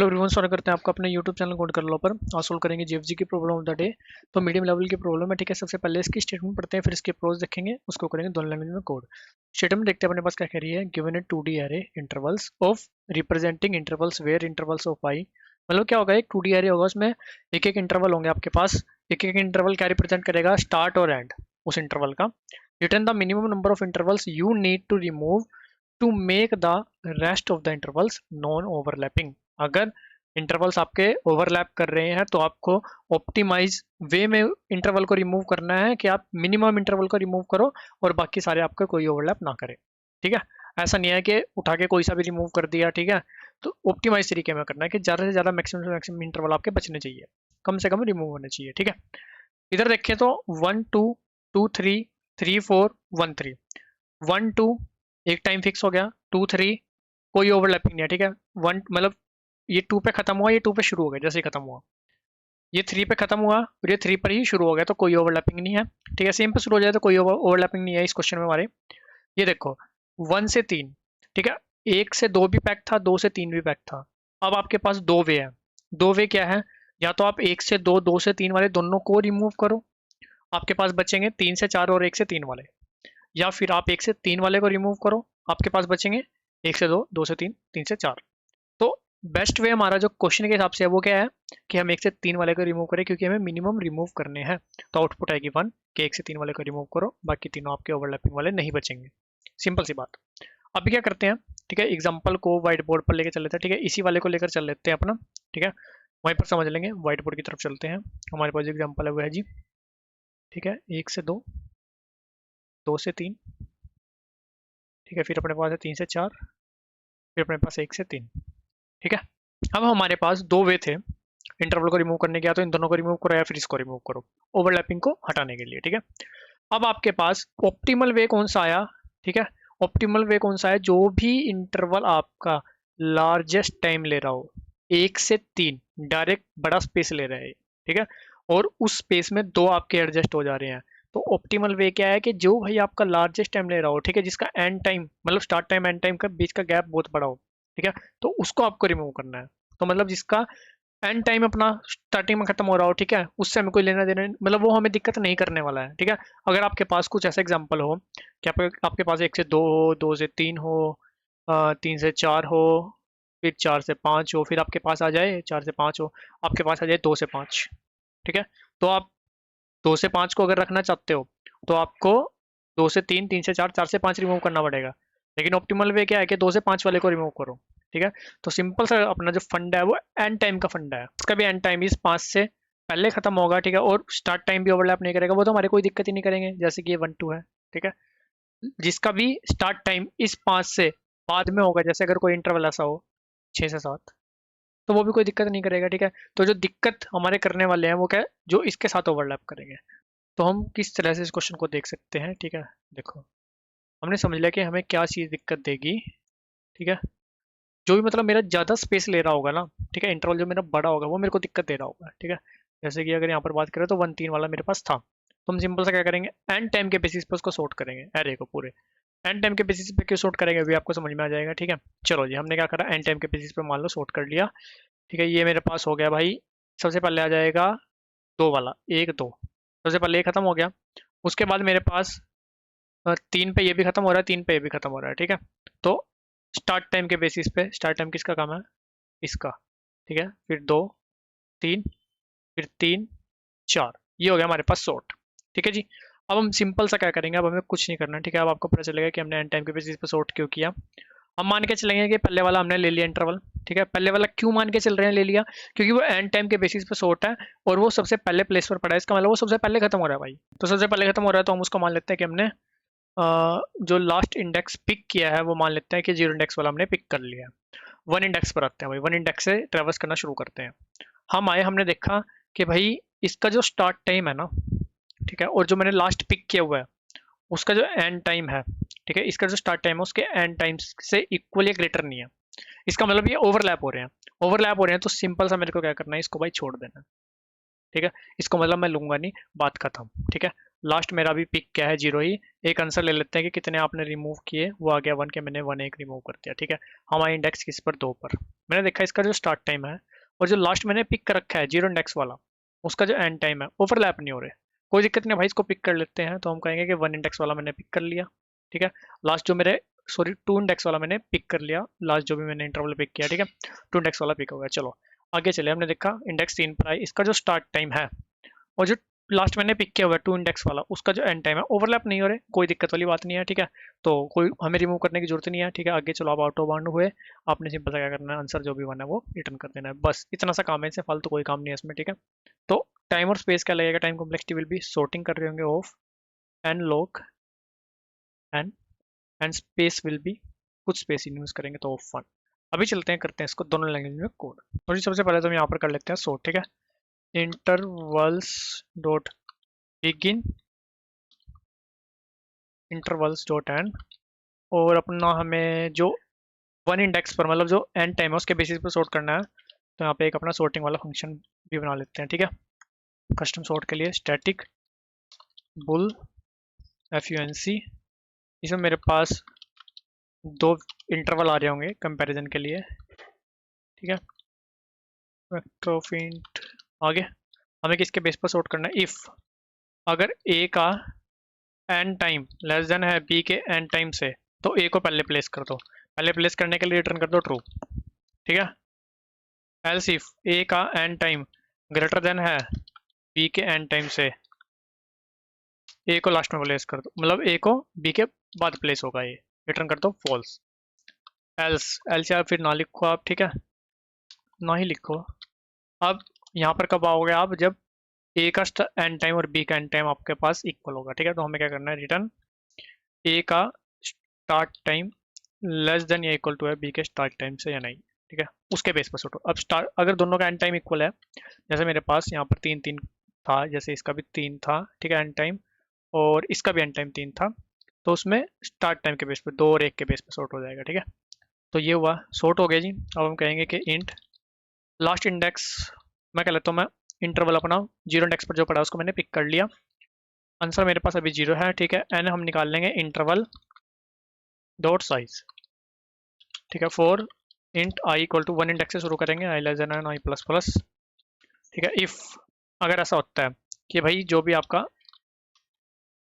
Hello everyone, स्वागत करते हैं आपका अपने यूट्यूब चैनल कोड कर लो पर। आज सोल्व करेंगे जीएफजी की प्रॉब्लम ऑफ द डे। तो मीडियम लेवल की प्रॉब्लम है, ठीक है। सबसे पहले इसकी स्टेटमेंट पढ़ते हैं, फिर इसके प्रोज देखेंगे, उसको करेंगे दोनों लैंग्वेज में कोड। स्टेटमेंट देखते हैं अपने पास क्या कह रही है। Given a 2D array intervals of representing intervals where intervals of I. मतलब क्या होगा, एक 2D एरे होगा, उसमें एक एक इंटरवल होंगे आपके पास। एक एक इंटरवल क्या रिप्रेजेंट करेगा, स्टार्ट और एंड उस इंटरवल का। Return the minimum number of intervals you need to remove to make the rest of the intervals non overlapping. अगर इंटरवल्स आपके ओवरलैप कर रहे हैं तो आपको ऑप्टिमाइज वे में इंटरवल को रिमूव करना है कि आप मिनिमम इंटरवल को रिमूव करो और बाकी सारे आपका कोई ओवरलैप ना करे, ठीक है। ऐसा नहीं है कि उठा के कोई सा भी रिमूव कर दिया, ठीक है। तो ऑप्टिमाइज तरीके में करना है कि ज़्यादा से ज़्यादा मैक्सिमम से मैक्सिमम इंटरवल आपके बचने चाहिए, कम से कम रिमूव होने चाहिए, ठीक है। इधर देखें तो 1 2 2 3 3 4 1 3 1 2 एक टाइम फिक्स हो गया, 2 3 कोई ओवरलैपिंग नहीं है, ठीक है। वन मतलब ये 2 पे खत्म हुआ, ये 2 पे शुरू हो गया, जैसे ही खत्म हुआ ये 3 पे खत्म हुआ और ये 3 पर ही शुरू हो गया, तो कोई ओवरलैपिंग नहीं है, ठीक है। सेम पे शुरू हो जाए तो कोई ओवरलैपिंग नहीं है इस क्वेश्चन में हमारे। ये देखो 1 से 3, ठीक है। 1 से 2 भी पैक था, 2 से 3 भी पैक था। अब आपके पास दो वे है। दो वे क्या है, या तो आप 1 से 2 2 से 3 वाले दोनों को रिमूव करो, आपके पास बचेंगे 3 से 4 और 1 से 3 वाले। या फिर आप 1 से 3 वाले को रिमूव करो, आपके पास बचेंगे 1 से 2 2 से 3 3 से 4। तो बेस्ट वे हमारा जो क्वेश्चन के हिसाब से है वो क्या है कि हम 1 से 3 वाले को रिमूव करें, क्योंकि हमें मिनिमम रिमूव करने हैं। तो आउटपुट आएगी 1 कि 1 से 3 वाले को रिमूव करो, बाकी तीनों आपके ओवरलैपिंग वाले नहीं बचेंगे। सिंपल सी बात। अभी क्या करते हैं, ठीक है, एग्जाम्पल को व्हाइट बोर्ड पर लेकर चल लेते हैं, ठीक है। इसी वाले को लेकर चल लेते हैं अपना, ठीक है। वहीं पर समझ लेंगे, व्हाइट बोर्ड की तरफ चलते हैं। हमारे पास एग्जाम्पल है वो है जी, ठीक है, 1 से 2 2 से 3, ठीक है। फिर अपने पास है 3 से 4, फिर अपने पास 1 से 3, ठीक है। अब हमारे पास दो वे थे इंटरवल को रिमूव करने के, या तो इन दोनों को रिमूव करो या फिर इसको रिमूव करो, ओवरलैपिंग को हटाने के लिए, ठीक है। अब आपके पास ऑप्टिमल वे कौन सा आया, ठीक है। ऑप्टिमल वे कौन सा है, जो भी इंटरवल आपका लार्जेस्ट टाइम ले रहा हो, 1 से 3 डायरेक्ट बड़ा स्पेस ले रहा है, ठीक है। और उस स्पेस में दो आपके एडजस्ट हो जा रहे हैं। तो ऑप्टिमल वे क्या है कि जो भाई आपका लार्जेस्ट टाइम ले रहा हो, ठीक है, जिसका एंड टाइम मतलब स्टार्ट टाइम एंड टाइम का बीच का गैप बहुत बड़ा हो, ठीक है, तो उसको आपको रिमूव करना है। तो मतलब जिसका एंड टाइम अपना स्टार्टिंग में खत्म हो रहा हो, ठीक है, उससे हमें कोई लेना देना नहीं, मतलब वो हमें दिक्कत नहीं करने वाला है, ठीक है। अगर आपके पास कुछ ऐसा एग्जांपल हो कि आपके पास 1 से 2 हो, 2 से 3 हो, 3 से 4 हो, फिर 4 से 5 हो, फिर आपके पास आ जाए 4 से 5 हो, आपके पास आ जाए 2 से 5, ठीक है। तो आप 2 से 5 को अगर रखना चाहते हो तो आपको 2 से 3 3 से 4 4 से 5 रिमूव करना पड़ेगा। लेकिन ऑप्टिमल वे क्या है कि 2 से 5 वाले को रिमूव करो, ठीक है। तो सिंपल सा अपना जो फंडा है वो एंड टाइम का फंडा है, उसका भी एंड टाइम इस 5 से पहले खत्म होगा, ठीक है। और स्टार्ट टाइम भी ओवरलैप नहीं करेगा, वो तो हमारे कोई दिक्कत ही नहीं करेंगे, जैसे कि ये 1 2 है, ठीक है। जिसका भी स्टार्ट टाइम इस 5 से बाद में होगा, जैसे अगर कोई इंटरवल ऐसा हो 6 से 7, तो वो भी कोई दिक्कत नहीं करेगा, ठीक है। तो जो दिक्कत हमारे करने वाले हैं वो क्या है, जो इसके साथ ओवरलैप करेंगे। तो हम किस तरह से इस क्वेश्चन को देख सकते हैं, ठीक है। देखो, हमने समझ लिया कि हमें क्या चीज़ दिक्कत देगी, ठीक है। जो भी मतलब मेरा ज़्यादा स्पेस ले रहा होगा ना, ठीक है, इंटरवल जो मेरा बड़ा होगा वो मेरे को दिक्कत दे रहा होगा, ठीक है। जैसे कि अगर यहाँ पर बात करें तो 1 3 वाला मेरे पास था, तो हम सिंपल सा क्या करेंगे, एंड टाइम के बेसिस पे उसको सॉर्ट करेंगे, एरे को पूरे एंड टाइम के बेसिस पे क्यों सॉर्ट करेंगे अभी आपको समझ में आ जाएगा, ठीक है। चलो जी, हमने क्या करा, एंड टाइम के बेसिस पे मान लो सॉर्ट कर लिया, ठीक है। ये मेरे पास हो गया भाई, सबसे पहले आ जाएगा 2 वाला, 1 2, सबसे पहले ये खत्म हो गया। उसके बाद मेरे पास 3 पे ये भी खत्म हो रहा है, 3 पे ये भी खत्म हो रहा है, ठीक है। तो स्टार्ट टाइम के बेसिस पे, स्टार्ट टाइम किसका काम है, इसका, ठीक है। फिर 2 3, फिर 3 4, ये हो गया हमारे पास सॉर्ट, ठीक है जी। अब हम सिंपल सा क्या करेंगे, अब हमें कुछ नहीं करना, ठीक है। अब आपको पता चलेगा कि हमने एंड टाइम के बेसिस पे सॉर्ट क्यों किया। हम मान के चलेंगे कि पहले वाला हमने ले लिया इंटरवल, ठीक है। पहले वाला क्यों मान के चल रहे हैं ले लिया, क्योंकि वो एंड टाइम के बेसिस पे सॉर्ट है और वो सबसे पहले प्लेस पर पड़ा है, इसका मतलब वो सबसे पहले खत्म हो रहा है भाई। तो सबसे पहले खत्म हो रहा है तो हम उसको मान लेते हैं कि हमने जो लास्ट इंडेक्स पिक किया है वो मान लेते हैं कि 0 इंडेक्स वाला हमने पिक कर लिया है। 1 इंडेक्स पर आते हैं भाई, 1 इंडेक्स से ट्रेवर्स करना शुरू करते हैं। हम आए, हमने देखा कि भाई इसका जो स्टार्ट टाइम है ना, ठीक है, और जो मैंने लास्ट पिक किया हुआ है उसका जो एंड टाइम है, ठीक है, इसका जो स्टार्ट टाइम है उसके एंड टाइम से इक्वल या ग्रेटर नहीं है। इसका मतलब ये ओवरलैप हो रहे हैं, ओवरलैप हो रहे हैं, तो सिंपल सा मेरे को क्या करना है, इसको भाई छोड़ देना है, ठीक है। इसको मतलब मैं लूंगा नहीं, बात खत्म, ठीक है। लास्ट मेरा अभी पिक क्या है, 0 ही। एक आंसर ले लेते हैं कि कितने आपने रिमूव किए, वो आ गया 1 के, मैंने 1 एक रिमूव कर दिया, ठीक है। हमारा इंडेक्स किस पर, 2 पर। मैंने देखा इसका जो स्टार्ट टाइम है और जो लास्ट मैंने पिक कर रखा है 0 इंडेक्स वाला, उसका जो एंड टाइम है ओवरलैप नहीं हो रहे। कोई दिक्कत नहीं भाई, इसको पिक कर लेते हैं। तो हम कहेंगे कि 1 इंडेक्स वाला मैंने पिक कर लिया, ठीक है। लास्ट जो मेरे, सॉरी 2 इंडेक्स वाला मैंने पिक कर लिया, लास्ट जो भी मैंने इंटरवल पिक किया, ठीक है। 2 इंडेक्स वाला पिक हो गया। चलो आगे चले, हमने देखा इंडेक्स 3 पर आई, इसका जो स्टार्ट टाइम है और जो लास्ट मैंने पिक किया हुआ है 2 इंडेक्स वाला, उसका जो एंड टाइम है ओवरलैप नहीं हो रहे, कोई दिक्कत वाली बात नहीं है, ठीक है। तो कोई हमें रिमूव करने की जरूरत नहीं है, ठीक है। आगे चलो, आप ऑटो बाउंड हुए, आपने सिंपल सा क्या करना है, आंसर जो भी बना है वो रिटर्न कर देना है, बस इतना सा काम है, इससे फालतू कोई काम नहीं है इसमें, ठीक है। तो टाइम और स्पेस क्या लगेगा, time complexity will be, sorting कर रहे होंगे of n log n, and space will be, कुछ स्पेस यूज करेंगे तो ऑफ 1। अभी चलते हैं, करते हैं इसको दोनों लैंग्वेज में कोड। तो जी सबसे पहले तो हम यहाँ पर कर लेते हैं सॉर्ट, ठीक है। Intervals dot begin intervals dot and, और अपना हमें जो 1 इंडेक्स पर, मतलब जो एंड टाइम है उसके बेसिस पर सॉर्ट करना है, तो यहाँ पे एक अपना सॉर्टिंग वाला फंक्शन भी बना लेते हैं, ठीक है। कस्टम सॉर्ट के लिए स्टैटिक बुल FUNC, इसमें मेरे पास 2 इंटरवल आ रहे होंगे कंपैरिजन के लिए, ठीक है। वेक्टर ऑफ इंट, आगे हमें किसके बेस पर सॉर्ट करना है, इफ अगर ए का एंड टाइम लेस देन है बी के एंड टाइम से, तो ए को पहले प्लेस कर दो, पहले प्लेस करने के लिए रिटर्न कर दो ट्रू, ठीक है। एल्स इफ ए का एंड टाइम ग्रेटर देन है बी के एंड टाइम से, ए को लास्ट में प्लेस कर दो, मतलब ए को बी के बाद प्लेस होगा ये, रिटर्न कर दो फॉल्स। एल्स, एल्स या फिर ना लिखो आप, ठीक है, ना ही लिखो। अब यहाँ पर कब आओगे आप, जब ए का एंड टाइम और बी का एंड टाइम आपके पास इक्वल होगा, ठीक है। तो हमें क्या करना है, रिटर्न ए का स्टार्ट टाइम लेस देन या इक्वल टू है बी के स्टार्ट टाइम से या नहीं, ठीक है, उसके बेस पर सोचो। अब स्टार्ट, अगर दोनों का एंड टाइम इक्वल है, जैसे मेरे पास यहाँ पर 3 3 था, जैसे इसका भी 3 था, ठीक है, एंड टाइम, और इसका भी एंड टाइम 3 था, तो उसमें स्टार्ट टाइम के बेस पर 2 और 1 के बेस पर सॉर्ट हो जाएगा, ठीक है। तो ये हुआ, सॉर्ट हो गया जी। अब हम कहेंगे कि इंट लास्ट इंडेक्स, मैं कह लेता हूँ, मैं इंटरवल अपना 0 इंडेक्स पर जो पड़ा उसको मैंने पिक कर लिया, आंसर मेरे पास अभी 0 है, ठीक है। एन हम निकाल लेंगे इंटरवल डॉट साइज, ठीक है, for int I equal to 1 index से शुरू करेंगे, I less than I plus plus, ठीक है। इफ अगर ऐसा होता है कि भाई जो भी आपका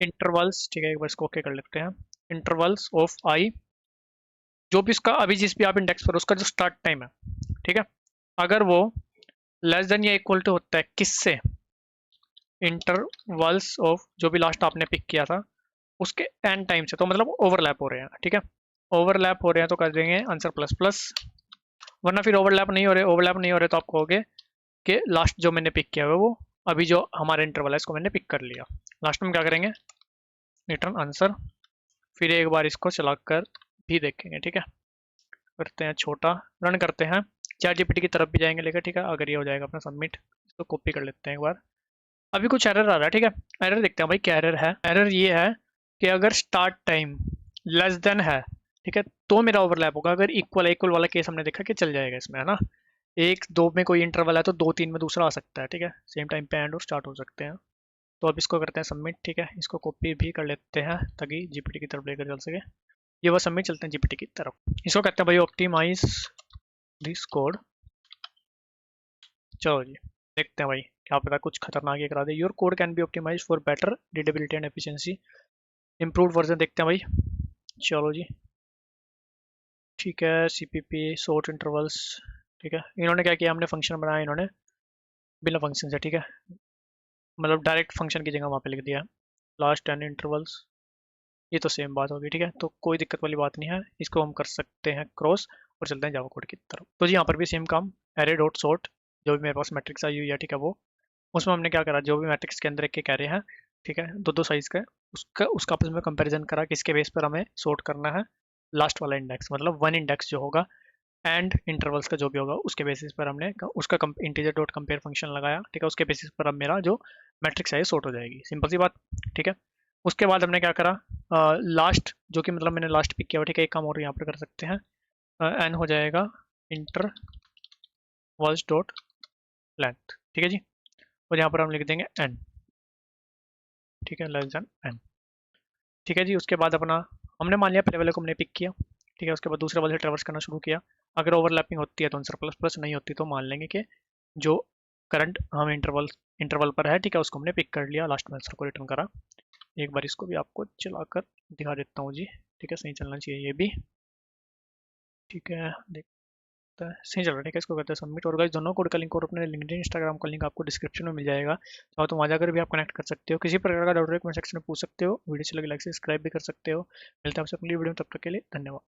इंटरवल्स, ठीक है, एक बार इसको ओके कर लेते हैं, इंटरवल्स ऑफ आई, जो भी इसका अभी जिस भी आप इंडेक्स पर उसका जो स्टार्ट टाइम है, ठीक है, अगर वो लेस देन या इक्वल टू होता है किससे, इंटरवल्स ऑफ जो भी लास्ट आपने पिक किया था उसके एंड टाइम से, तो मतलब ओवरलैप हो रहे हैं, ठीक है। ओवरलैप हो रहे हैं तो कर देंगे आंसर प्लस प्लस, वरना फिर ओवरलैप नहीं हो रहे, ओवरलैप नहीं हो रहे तो आप कहोगे कि लास्ट जो मैंने पिक किया हुआ है वो अभी जो हमारा इंटरवल है इसको मैंने पिक कर लिया। लास्ट में क्या करेंगे, रिटर्न आंसर, फिर एक बार इसको चलाकर भी देखेंगे, ठीक है। करते हैं छोटा, रन करते हैं, चैट जीपीटी की तरफ भी जाएंगे लेकर, ठीक है। अगर ये हो जाएगा अपना सबमिट, इसको कॉपी कर लेते हैं एक बार। अभी कुछ एरर आ रहा है, ठीक है, एरर देखते हैं भाई क्या एरर है। एरर ये है कि अगर स्टार्ट टाइम लेस देन है, ठीक है, तो मेरा ओवरलैप होगा, अगर इक्वल इक्वल वाला केस हमने देखा कि चल जाएगा इसमें, है ना। 1 2 में कोई इंटरवल है तो 2 3 में दूसरा आ सकता है, ठीक है, सेम टाइम पे एंड और स्टार्ट हो सकते हैं। तो अब इसको करते हैं सबमिट, ठीक है, इसको कॉपी भी कर लेते हैं ताकि जीपीटी की तरफ लेकर चल सके। ये बस सबमिट, चलते हैं जीपीटी की तरफ, इसको कहते हैं भाई ऑप्टिमाइज दिस कोड। चलो जी देखते हैं भाई, क्या पता कुछ खतरनाक ही करा दे। Your code can be optimise for better readability and efficiency, improved version देखते हैं भाई। चलो जी ठीक है, CPP शॉर्ट इंटरवल्स, ठीक है। इन्होंने क्या किया, हमने फंक्शन बनाया इन्होंने बिना फंक्शन से, ठीक है, मतलब डायरेक्ट फंक्शन की जगह वहाँ पे लिख दिया लास्ट एंड इंटरवल्स, ये तो सेम बात होगी, ठीक है। तो कोई दिक्कत वाली बात नहीं है, इसको हम कर सकते हैं क्रॉस और चलते हैं जावा कोड की तरफ। तो जी यहाँ पर भी सेम काम, एरे डॉट सॉर्ट, जो भी मेरे पास मैट्रिक्स आई हुई है, ठीक है, वो उसमें हमने क्या करा, जो भी मैट्रिक्स के अंदर एक एरे है, ठीक है, 2 2 साइज का, उसका आपस में कंपैरिजन करा, किसके बेस पर हमें सॉर्ट करना है, लास्ट वाला इंडेक्स, मतलब 1 इंडेक्स जो होगा एंड इंटरवल्स का जो भी होगा उसके बेसिस पर हमने उसका इंटीजर डॉट कंपेयर फंक्शन लगाया, ठीक है। उसके बेसिस पर अब मेरा जो मैट्रिक्स है ये सॉर्ट हो जाएगी, सिंपल सी बात, ठीक है। उसके बाद हमने क्या करा, लास्ट जो कि मतलब मैंने लास्ट पिक किया हुआ, ठीक है, एक काम और यहाँ पर कर सकते हैं, एन हो जाएगा इंटरवल्स डॉट लेंथ, ठीक है जी, और यहाँ पर हम लिख देंगे एन, ठीक है, लेस देन n। ठीक है जी, उसके बाद अपना हमने मान लिया पहले वाले को हमने पिक किया, ठीक है, उसके बाद दूसरे वाले से ट्रेवर्स करना शुरू किया। अगर ओवरलैपिंग होती है तो आंसर प्लस प्लस, नहीं होती तो मान लेंगे कि जो करंट हम इंटरवल पर है, ठीक है, उसको हमने पिक कर लिया, लास्ट में आंसर को रिटर्न करा। एक बार इसको भी आपको चलाकर दिखा देता हूँ जी, ठीक है, सही चलना चाहिए ये भी, ठीक है, देखता है सही चल रहा है, ठीक है, इसको करते हैं सबमिट। और गाइस दोनों कोड का लिंक और अपने लिंक्डइन इंस्टाग्राम का लिंक आपको डिस्क्रिप्शन में मिल जाएगा, चाहो तो वहाँ जाकर भी आप कनेक्ट कर सकते हो। किसी प्रकार का डाउट है कमेंट सेक्शन में पूछ सकते हो, वीडियो अच्छी लगे लाइक सब्सक्राइब भी कर सकते हो। मिलते हैं आपसे अगली वीडियो में, तब तक के लिए धन्यवाद।